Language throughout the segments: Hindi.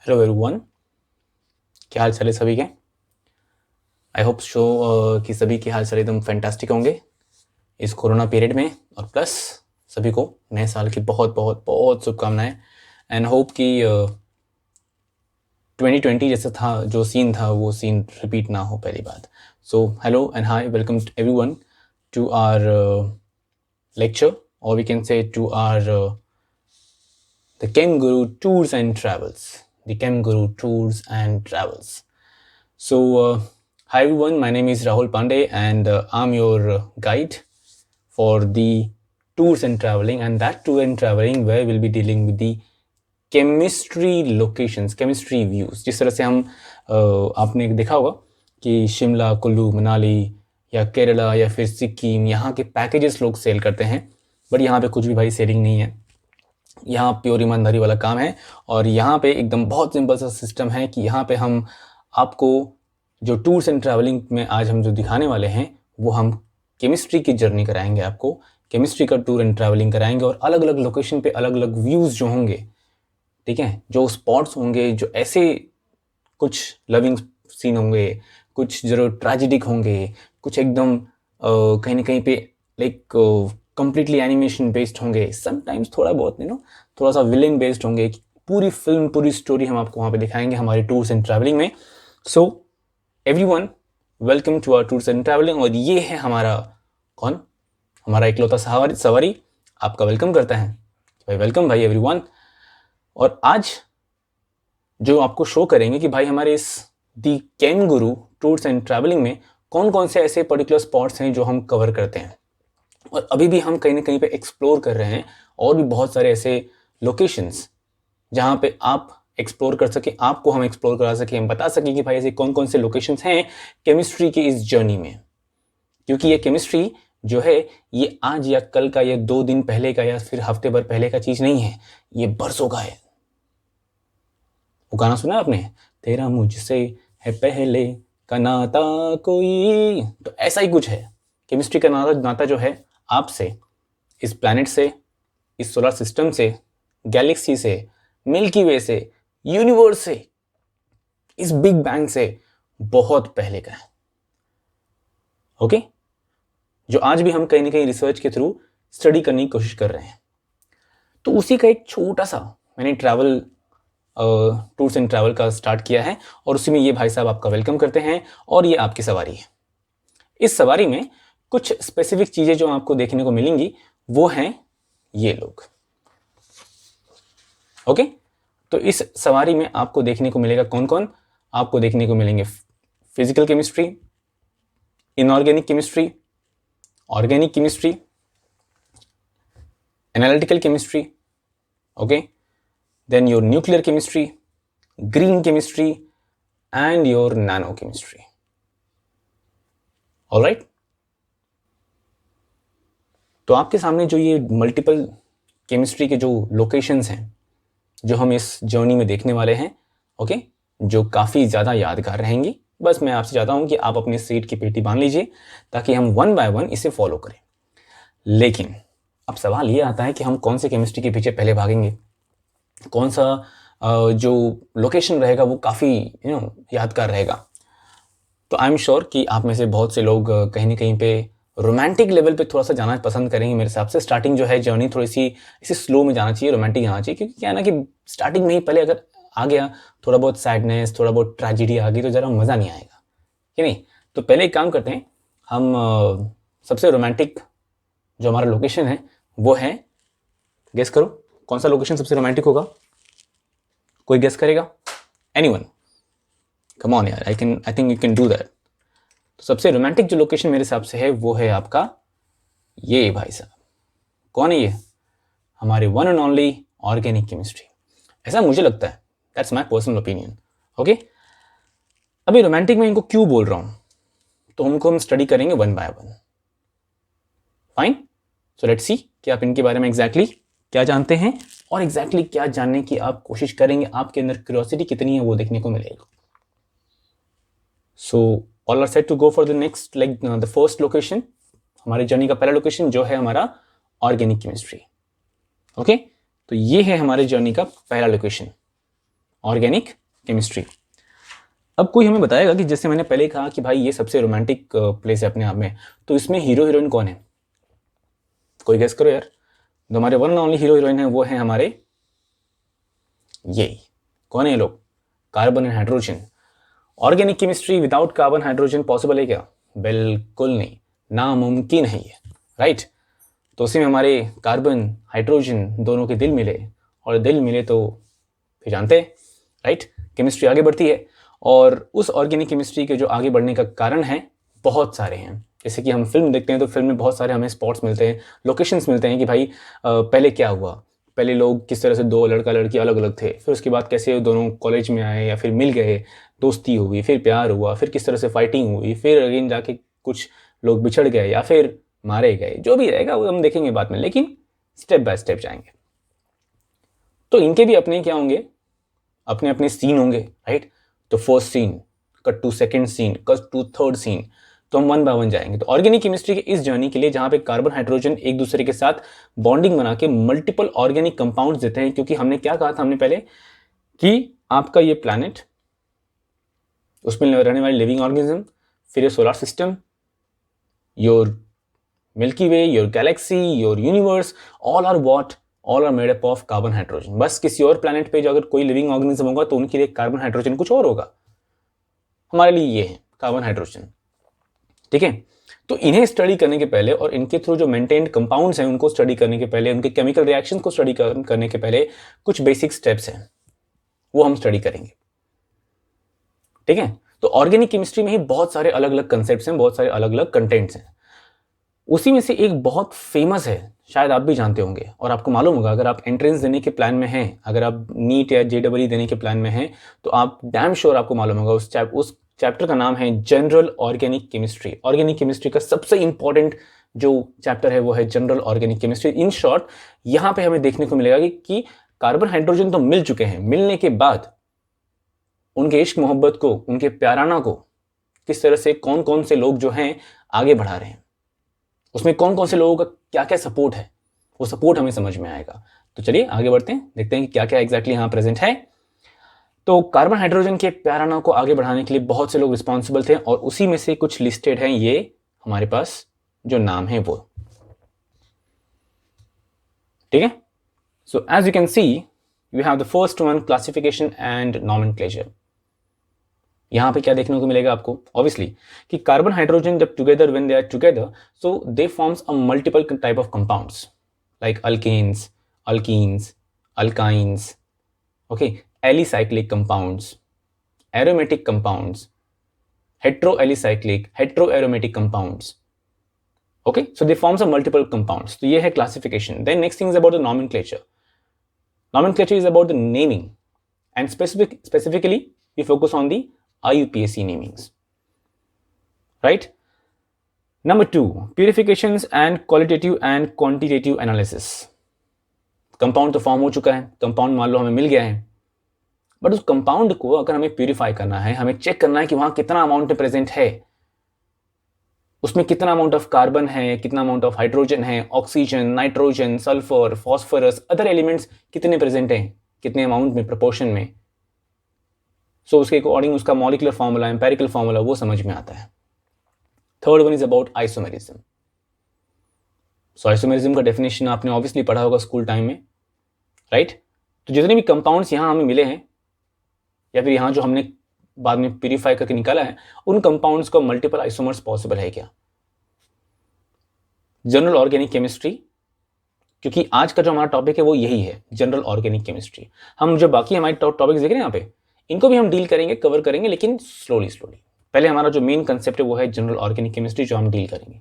हेलो एवरीवन, क्या हाल चाल है सभी के। आई होप शो कि सभी के हाल चाल एकदम फैंटास्टिक होंगे इस कोरोना पीरियड में। और प्लस सभी को नए साल की बहुत बहुत बहुत शुभकामनाएं। एंड होप कि 2020 जैसा था जो सीन था वो सीन रिपीट ना हो, पहली बात। So hello and hi, welcome everyone to our lecture, or we can say to our the Chem Guru Tours and Travels. The Chem Guru Tours and Travels. So, hi everyone, my name is Rahul Pandey and I'm your guide for the tours and traveling, and that tour and traveling where we'll be dealing with the chemistry locations, chemistry views. जिस तरह से हम आपने देखा होगा कि शिमला, कुल्लू, मनाली या केरला या फिर सिक्किम, यहाँ के पैकेजेस लोग सेल करते हैं, बट यहाँ पे कुछ भी भाई सेलिंग नहीं है। यहाँ प्योर ईमानदारी वाला काम है और यहाँ पे एकदम बहुत सिंपल सा सिस्टम है कि यहाँ पे हम आपको जो टूर्स एंड ट्रैवलिंग में आज हम जो दिखाने वाले हैं वो हम केमिस्ट्री की जर्नी कराएंगे, आपको केमिस्ट्री का टूर एंड ट्रैवलिंग कराएंगे और अलग अलग लोकेशन पे अलग अलग व्यूज़ जो होंगे, ठीक है, जो स्पॉट्स होंगे, जो ऐसे कुछ लविंग सीन होंगे, कुछ जरूर ट्रेजिडिक होंगे, कुछ एकदम कहीं ना कहीं पे लाइक कंप्लीटली एनिमेशन बेस्ड होंगे, समटाइम्स थोड़ा बहुत थोड़ा सा विलेन बेस्ड होंगे। पूरी फिल्म, पूरी स्टोरी हम आपको वहाँ पे दिखाएंगे हमारे टूर्स एंड ट्रैवलिंग में। So everyone, welcome to our tours and travelling. और ये है हमारा कौन, हमारा इकलौता सवारी आपका वेलकम करता है। भाई वेलकम भाई एवरीवन। और आज जो आपको शो करेंगे कि भाई हमारे इस दी केम गुरु टूर्स एंड ट्रैवलिंग में कौन कौन से ऐसे पर्टिकुलर स्पॉट्स हैं जो हम कवर करते हैं, और अभी भी हम कहीं ना कहीं पे एक्सप्लोर कर रहे हैं। और भी बहुत सारे ऐसे लोकेशंस जहाँ पे आप एक्सप्लोर कर सके, आपको हम एक्सप्लोर करा सके, हम बता सके कि भाई ऐसे कौन कौन से लोकेशंस हैं केमिस्ट्री की इस जर्नी में। क्योंकि ये केमिस्ट्री जो है ये आज या कल का, ये 2 दिन पहले का या फिर हफ्ते भर पहले का चीज़ नहीं है, ये बरसों का है। वो गाना सुना आपने, तेरा मुझसे है पहले का नाता कोई, तो ऐसा ही कुछ है। केमिस्ट्री का नाता जो है आपसे, इस प्लैनेट से, इस सोलर सिस्टम से, गैलेक्सी से, मिल्की वे से, यूनिवर्स से, इस बिग बैंग से बहुत पहले का है। ओके, जो आज भी हम कहीं ना कहीं रिसर्च के थ्रू स्टडी करने की कोशिश कर रहे हैं। तो उसी का एक छोटा सा मैंने ट्रैवल टूर्स एंड ट्रैवल का स्टार्ट किया है और उसी में ये भाई साहब आपका वेलकम करते हैं और ये आपकी सवारी है। इस सवारी में कुछ स्पेसिफिक चीज़ें जो आपको देखने को मिलेंगी वो हैं ये लोग। ओके, तो इस सवारी में आपको देखने को मिलेगा कौन कौन, आपको देखने को मिलेंगे physical chemistry, inorganic chemistry, organic chemistry, analytical chemistry, okay, then your nuclear chemistry, green chemistry and your nano chemistry. All right? तो आपके सामने जो ये मल्टीपल केमिस्ट्री के जो लोकेशंस हैं जो हम इस जर्नी में देखने वाले हैं, ओके, जो काफ़ी ज़्यादा यादगार रहेंगी। बस मैं आपसे चाहता हूँ कि आप अपनी सीट की पेटी बांध लीजिए ताकि हम 1 बाय 1 इसे फॉलो करें। लेकिन अब सवाल ये आता है कि हम कौन से केमिस्ट्री के पीछे पहले भागेंगे, कौन सा जो लोकेशन रहेगा वो काफ़ी यादगार रहेगा। तो आई एम श्योर कि आप में से बहुत से लोग कहीं ना कहीं पे रोमांटिक लेवल पे थोड़ा सा जाना पसंद करेंगे। मेरे हिसाब से स्टार्टिंग जो है जर्नी थोड़ी सी इसे स्लो में जाना चाहिए, रोमांटिक जाना चाहिए, क्योंकि क्या है ना कि स्टार्टिंग में ही पहले अगर आ गया थोड़ा बहुत सैडनेस, थोड़ा बहुत ट्रेजिडी आ गई तो ज़रा मज़ा नहीं आएगा, कि नहीं। तो पहले एक काम करते हैं, हम सबसे रोमांटिक जो हमारा लोकेशन है वो है, गेस करो कौन सा लोकेशन सबसे रोमांटिक होगा, कोई गेस करेगा? एनीवन? कम ऑन यार, I think you can do that. तो सबसे रोमांटिक जो लोकेशन मेरे हिसाब से है वो है आपका ये भाई साहब। कौन है ये? हमारे one and only organic chemistry, ऐसा मुझे लगता है, that's my personal opinion. Okay, अभी रोमांटिक में इनको क्यों बोल रहा हूँ तो उनको हम स्टडी करेंगे 1 by 1। Fine, so let's see कि आप इनके बारे में एग्जैक्टली क्या जानते हैं और एग्जैक्टली क्या जानने की आप कोशिश करेंगे, आपके अंदर क्यूरियोसिटी कितनी है वो देखने को मिलेगा। So all are set to go for the next, like the first location, हमारी जर्नी का पहला लोकेशन जो है हमारा ऑर्गेनिक केमिस्ट्री। ओके, तो ये है हमारे जर्नी का पहला लोकेशन, ऑर्गेनिक केमिस्ट्री। अब कोई हमें बताएगा कि जैसे मैंने पहले कहा कि भाई ये सबसे रोमांटिक प्लेस है अपने आप में, तो इसमें हीरो हीरोइन कौन है? कोई गेस करो यार। जो हमारे one and only hero heroine है वो है हमारे ये, कौन है ये लोग? Carbon and hydrogen. Organic chemistry without carbon hydrogen possible है क्या? बिल्कुल नहीं, नामुमकिन है ये, राइट। तो उसी में हमारे कार्बन हाइड्रोजन दोनों के दिल मिले, और दिल मिले तो फिर जानते हैं, राइट, केमिस्ट्री आगे बढ़ती है। और उस ऑर्गेनिक केमिस्ट्री के जो आगे बढ़ने का कारण है बहुत सारे हैं। जैसे कि हम फिल्म देखते हैं तो फिल्म में बहुत सारे हमें स्पॉट्स मिलते हैं, लोकेशंस मिलते हैं कि भाई पहले क्या हुआ, पहले लोग किस तरह से दो लड़का लड़की अलग अलग थे, फिर उसके बाद कैसे दोनों कॉलेज में आए या फिर मिल गए, दोस्ती हुई, फिर प्यार हुआ, फिर किस तरह से फाइटिंग हुई, फिर अगेन जाके कुछ लोग बिछड़ गए या फिर मारे गए, जो भी रहेगा वो हम देखेंगे बाद में, लेकिन स्टेप बाय स्टेप जाएंगे। तो इनके भी अपने क्या होंगे, अपने अपने सीन होंगे, राइट। तो first scene cut to second scene cut to third scene, तो हम वन बाय वन जाएंगे। तो ऑर्गेनिक केमिस्ट्री के इस जर्नी के लिए जहां पे कार्बन हाइड्रोजन एक दूसरे के साथ बॉन्डिंग बना के मल्टीपल ऑर्गेनिक कंपाउंड्स देते हैं, क्योंकि हमने क्या कहा था हमने पहले कि आपका ये प्लैनेट, उसमें रहने वाले लिविंग ऑर्गेनिज्म, फिर ये solar system, your milky way, your galaxy, your universe, all are what, all are made up of carbon hydrogen. बस किसी और प्लैनेट पे जो अगर कोई लिविंग ऑर्गेनिज्म होगा तो उनके लिए कार्बन हाइड्रोजन कुछ और होगा, हमारे लिए ये है कार्बन हाइड्रोजन, ठीक है। तो इन्हें स्टडी करने के पहले और इनके थ्रू जो मेंटेन्ड कंपाउंड्स हैं उनको स्टडी करने के पहले, उनके केमिकल रिएक्शंस को स्टडी करने के पहले कुछ बेसिक स्टेप्स हैं, वो हम स्टडी करेंगे, ठीक है। तो ऑर्गेनिक केमिस्ट्री में ही बहुत सारे अलग अलग कंसेप्ट्स हैं, बहुत सारे अलग अलग कंटेंट्स हैं। उसी में से एक बहुत फेमस है, शायद आप भी जानते होंगे और आपको मालूम होगा, अगर आप एंट्रेंस देने के प्लान में हैं, अगर आप नीट या JEE देने के प्लान में हैं, तो आप डैम श्योर आपको मालूम होगा उस चैप्टर का नाम है general organic chemistry. Organic chemistry का सबसे इंपॉर्टेंट जो चैप्टर है वो है general organic chemistry. In short यहां पे हमें देखने को मिलेगा कि कार्बन हाइड्रोजन तो मिल चुके हैं, मिलने के बाद उनके इश्क मोहब्बत को, उनके प्याराना को किस तरह से कौन कौन से लोग जो हैं आगे बढ़ा रहे हैं, उसमें कौन कौन से लोगों का क्या क्या सपोर्ट है, वो सपोर्ट हमें समझ में आएगा। तो चलिए आगे बढ़ते हैं, देखते हैं कि क्या क्या एग्जैक्टली यहाँ प्रेजेंट है। तो कार्बन हाइड्रोजन के प्याराना को आगे बढ़ाने के लिए बहुत से लोग रिस्पॉन्सिबल थे, और उसी में से कुछ लिस्टेड हैं ये हमारे पास जो नाम है वो, ठीक है। So as you can see we have the first one, classification and nomenclature. यहां पे क्या देखने को मिलेगा आपको, ऑब्वियसली कि कार्बन हाइड्रोजन जब together, when they are together, so they forms a multiple type of compounds like alkanes, alkenes, alkynes, okay, alicyclic compounds, aromatic compounds, heteroalicyclic, heteroaromatic compounds, okay. So they forms a multiple compounds. तो ये है classification. Then next thing is about the nomenclature. Nomenclature is about the naming and specifically we focus on the IUPAC namings, right? Number 2, purifications and qualitative and quantitative analysis. Compound तो फॉर्म हो चुका है, कंपाउंड मान लो हमें मिल गया है, बट उस कंपाउंड को अगर हमें प्यूरिफाई करना है, हमें चेक करना है कि वहां कितना अमाउंट में प्रेजेंट है, उसमें कितना अमाउंट ऑफ कार्बन है, कितना अमाउंट ऑफ हाइड्रोजन है, oxygen, nitrogen, sulphur, phosphorus, other elements कितने प्रेजेंट हैं, कितने अमाउंट में, प्रोपोर्शन में। सो उसके अकॉर्डिंग उसका मॉलिक्यूलर फॉर्मूला, एम्पेरिकल फॉर्मूला वो समझ में आता है। Third one is about isomerism. So isomerism का डेफिनेशन आपने ऑब्वियसली पढ़ा होगा स्कूल टाइम में, राइट। तो जितने भी कंपाउंड्स यहाँ हमें मिले हैं या फिर यहाँ जो हमने बाद में प्यूरिफाई करके निकाला है, उन कंपाउंड्स को मल्टीपल आइसोमर्स पॉसिबल है क्या? जनरल ऑर्गेनिक केमिस्ट्री, क्योंकि आज का जो हमारा टॉपिक है वो यही है, जनरल ऑर्गेनिक केमिस्ट्री। हम जो बाकी हमारे टॉपिक्स देख रहे हैं यहाँ पे, इनको भी हम डील करेंगे, कवर करेंगे, लेकिन स्लोली। पहले हमारा जो मेन कंसेप्ट है वो है जनरल ऑर्गेनिक केमिस्ट्री, जो हम डील करेंगे।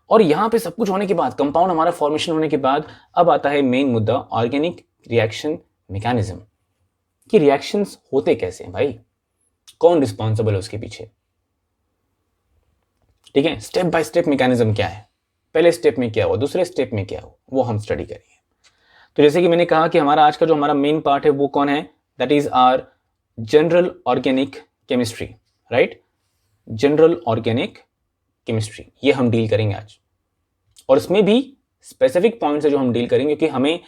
और यहाँ पे सब कुछ होने के बाद, कंपाउंड हमारा फॉर्मेशन होने के बाद, अब आता है मेन मुद्दा, ऑर्गेनिक रिएक्शन मैकेनिज्म। कि रिएक्शंस होते कैसे हैं भाई, कौन रिस्पॉन्सिबल है उसके पीछे, ठीक है। स्टेप बाय स्टेप मैकेनिज्म क्या है, पहले स्टेप में क्या हुआ, दूसरे स्टेप में क्या हुआ, वो हम स्टडी करेंगे। तो जैसे कि मैंने कहा कि हमारा आज का जो हमारा मेन पार्ट है वो कौन है, that is our general organic chemistry, right. General organic chemistry ये हम डील करेंगे आज, और इसमें भी स्पेसिफिक पॉइंट्स है जो हम डील करेंगे, क्योंकि हमें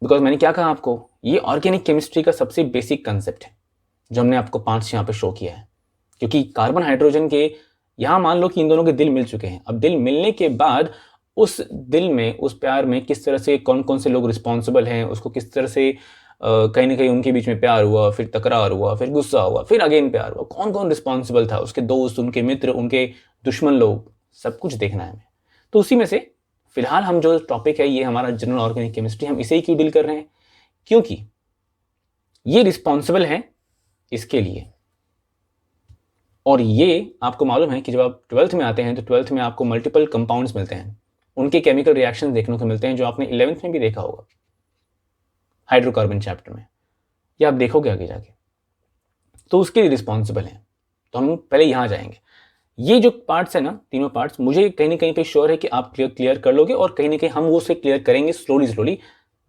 बिकॉज मैंने क्या कहा आपको, ये ऑर्गेनिक केमिस्ट्री का सबसे बेसिक कंसेप्ट है जो हमने आपको 5 यहाँ पे शो किया है। क्योंकि कार्बन हाइड्रोजन के यहाँ मान लो कि इन दोनों के दिल मिल चुके हैं, अब दिल मिलने के बाद उस दिल में, उस प्यार में किस तरह से कौन कौन से लोग रिस्पॉन्सिबल हैं, उसको किस तरह से कहीं ना कहीं उनके बीच में प्यार हुआ, फिर तकरार हुआ, फिर गुस्सा हुआ, फिर अगेन प्यार हुआ, कौन कौन रिस्पॉन्सिबल था, उसके दोस्त, उनके मित्र, उनके दुश्मन लोग, सब कुछ देखना है हमें। तो उसी में से फिलहाल हम जो टॉपिक है, ये हमारा जनरल ऑर्गेनिक केमिस्ट्री, हम इसे ही क्यों डील कर रहे हैं, क्योंकि ये रिस्पॉन्सिबल है इसके लिए। और ये आपको मालूम है कि जब आप 12th में आते हैं तो 12th में आपको मल्टीपल कंपाउंड्स मिलते हैं, उनके केमिकल रिएक्शन देखने को मिलते हैं, जो आपने 11th में भी देखा होगा हाइड्रोकार्बन चैप्टर में, या आप देखोगे आगे जाके, तो उसके लिए रिस्पॉन्सिबल हैं। तो हम पहले यहाँ जाएंगे। ये जो पार्ट्स है ना, तीनों पार्ट्स, मुझे कहीं ना कहीं पे श्योर है कि आप क्लियर कर लोगे, और कहीं ना कहीं हम वो उसे क्लियर करेंगे स्लोली,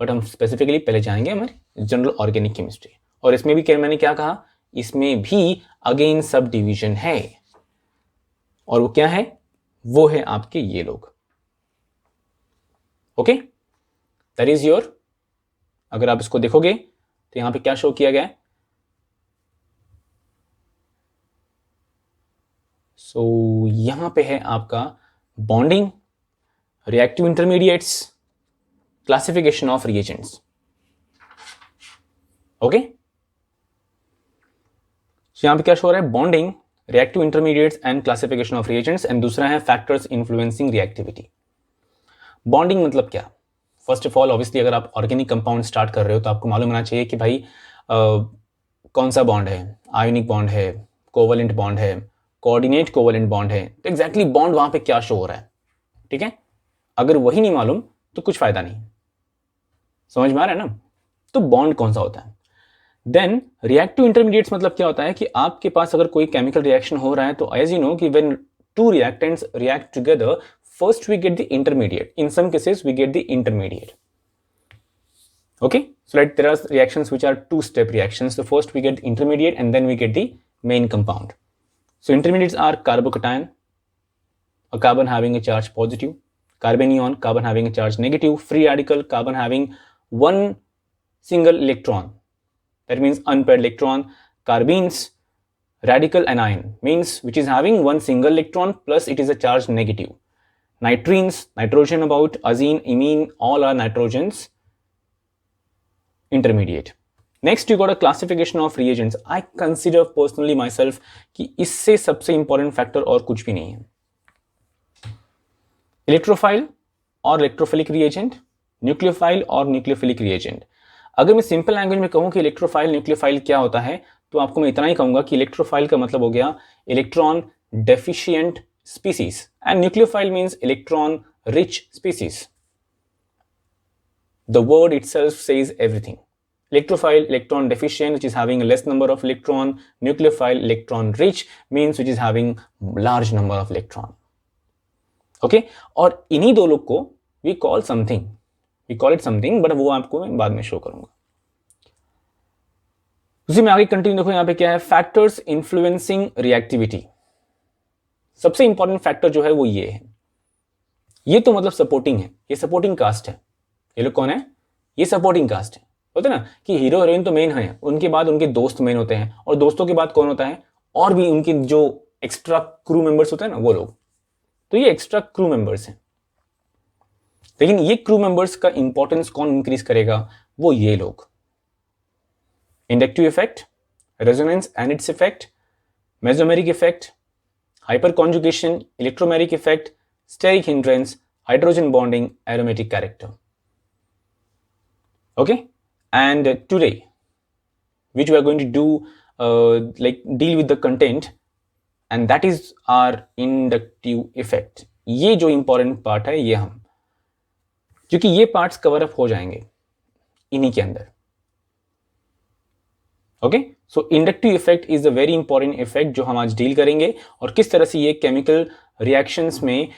बट हम स्पेसिफिकली पहले जाएंगे हमारे जनरल ऑर्गेनिक केमिस्ट्री। और इसमें भी मैंने क्या कहा, इसमें भी अगेन सब डिवीजन है, और वो क्या है, वो है आपके ये लोग। ओके, दैट इज योर, अगर आप इसको देखोगे तो यहां पे क्या शो किया गया है, सो यहां पे है आपका bonding, reactive intermediates, classification of reagents. Okay, यहां पे क्या शो हो रहा है, bonding, reactive intermediates and classification of reagents, and दूसरा है फैक्टर्स इन्फ्लुएंसिंग रिएक्टिविटी। बॉन्डिंग मतलब क्या, फर्स्ट ऑफ ऑल ऑब्वियसली अगर आप ऑर्गेनिक कंपाउंड स्टार्ट कर रहे हो तो आपको मालूम होना चाहिए कि भाई कौन सा बॉन्ड है, आयोनिक बॉन्ड है, कोवलेंट बॉन्ड है, कोऑर्डिनेट कोवलेंट बॉन्ड है, तो एग्जैक्टली बॉन्ड वहां पे क्या शो हो रहा है, ठीक है। अगर वही नहीं मालूम तो कुछ फायदा नहीं, समझ में आ रहा है ना। तो बॉन्ड कौन सा होता है। देन रिएक्टिव इंटरमीडिएट्स मतलब क्या होता है कि आपके पास अगर कोई केमिकल रिएक्शन हो रहा है तो एज यू नो कि when to reactants react together, first we get the intermediate, in some cases we get the intermediate. Okay, so there are reactions which are two-step reactions. So first we get the intermediate and then we get the main compound. So intermediates are carbocation, a carbon having a charge positive, carbanion, carbon having a charge negative, free radical, carbon having one single electron, that means unpaired electron, carbenes, radical anion, means which is having one single electron plus it is a charge negative. Nitrines, nitrogen about, azine, imine, all are nitrogens, intermediate. Next you got a classification of reagents. I consider personally myself कि इससे सबसे important factor और कुछ भी नहीं है। इलेक्ट्रोफाइल और इलेक्ट्रोफिलिक रिएजेंट, न्यूक्लियोफाइल और न्यूक्लियोफिलिक रिएजेंट। अगर मैं सिंपल लैंग्वेज में कहूँ कि इलेक्ट्रोफाइल न्यूक्लियोफाइल क्या होता है, तो आपको मैं इतना ही कहूंगा कि इलेक्ट्रोफाइल का मतलब हो गया electron deficient species and nucleophile means electron rich species. The word itself says everything. Electrophile, electron deficient, which is having a less number of electron. Nucleophile, electron rich, means which is having large number of electron. Okay, और इन्हीं दो लोग को we call something, we call it something, but वो आपको मैं बाद में शो करूंगा। उसी में आगे कंटिन्यू देखो, यहाँ पे क्या है, फैक्टर्स इन्फ्लुएंसिंग रिएक्टिविटी। सबसे इंपॉर्टेंट फैक्टर जो है वो ये है, ये तो मतलब सपोर्टिंग है, ये सपोर्टिंग कास्ट है। ये लोग कौन है, ये सपोर्टिंग कास्ट है। होता है ना कि हीरो हीरोइन तो मेन है, उनके बाद उनके दोस्त मेन होते हैं, और दोस्तों के बाद कौन होता है, और भी उनके जो एक्स्ट्रा क्रू मेंबर्स होते हैं ना, वो लोग। तो ये एक्स्ट्रा क्रू मेंबर्स हैं। लेकिन ये क्रू मेंबर्स का इंपॉर्टेंस कौन इंक्रीज करेगा, वो ये लोग। Inductive effect, resonance and its effect, mesomeric effect, hyperconjugation, electromeric effect, steric hindrance, hydrogen bonding, aromatic character. Okay, and today which we are going to do like deal with the content, and that is our inductive effect. ये जो important part है ये हम, क्योंकि ये parts cover up हो जाएंगे इन्हीं के अंदर। Okay, so inductive effect is a very important effect जो हम आज डील करेंगे, और किस तरह से ये केमिकल रिएक्शंस में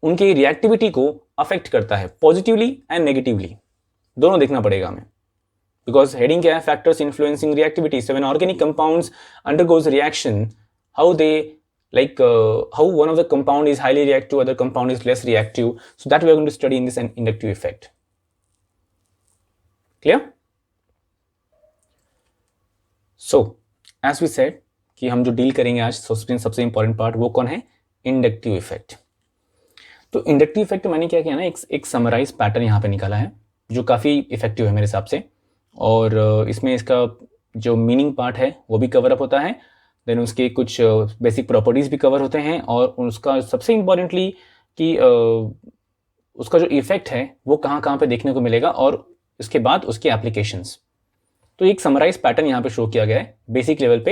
उनके रिएक्टिविटी को अफेक्ट करता है, पॉजिटिवली एंड नेगेटिवली, दोनों देखना पड़ेगा हमें। बिकॉज हेडिंग क्या है, factors influencing reactivity. So when organic compounds undergoes reaction, how they how one of the compound is highly reactive, other compound is less reactive. So that we are going to study in this inductive effect. Clear? So as we said कि हम जो डील करेंगे आज सबसे इंपॉर्टेंट पार्ट वो कौन है? Inductive effect. तो इंडक्टिव इफेक्ट मैंने क्या किया ना, एक समराइज पैटर्न यहाँ पे निकाला है जो काफ़ी इफेक्टिव है मेरे हिसाब से, और इसमें इसका जो मीनिंग पार्ट है वो भी कवर अप होता है, देन उसके कुछ बेसिक प्रॉपर्टीज़ भी कवर होते हैं, और उसका सबसे इम्पॉर्टेंटली कि उसका जो इफेक्ट है वो कहाँ कहाँ पे देखने को मिलेगा, और उसके बाद उसके एप्लीकेशंस। तो एक समराइज पैटर्न यहाँ पे शो किया गया है बेसिक लेवल पे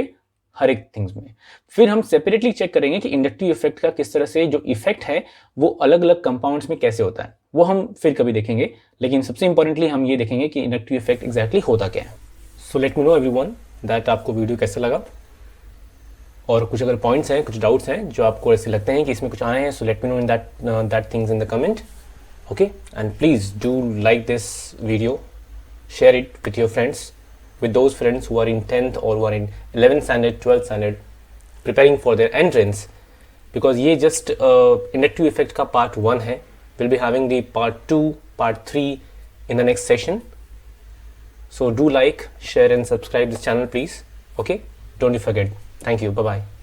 हर एक थिंग्स में। फिर हम सेपरेटली चेक करेंगे कि इंडक्टिव इफेक्ट का किस तरह से जो इफेक्ट है वो अलग अलग कंपाउंड्स में कैसे होता है, वो हम फिर कभी देखेंगे, लेकिन सबसे इंपॉर्टेंटली हम ये देखेंगे कि इंडक्टिव इफेक्ट एग्जैक्टली होता क्या है। So let me know everyone that आपको वीडियो कैसा लगा, और कुछ अगर पॉइंट्स हैं, कुछ डाउट्स हैं जो आपको ऐसे लगते हैं कि इसमें कुछ आए हैं, so let me know in that things in the comment, okay? And please do like this video, share it with your friends, with those friends who are in 10th or who are in 11th standard, 12th standard, preparing for their entrance, because ये just inductive effect का part 1 है. We'll be having the part 2, part 3 in the next session. So do like, share and subscribe this channel please, okay? Don't forget. Thank you, bye bye.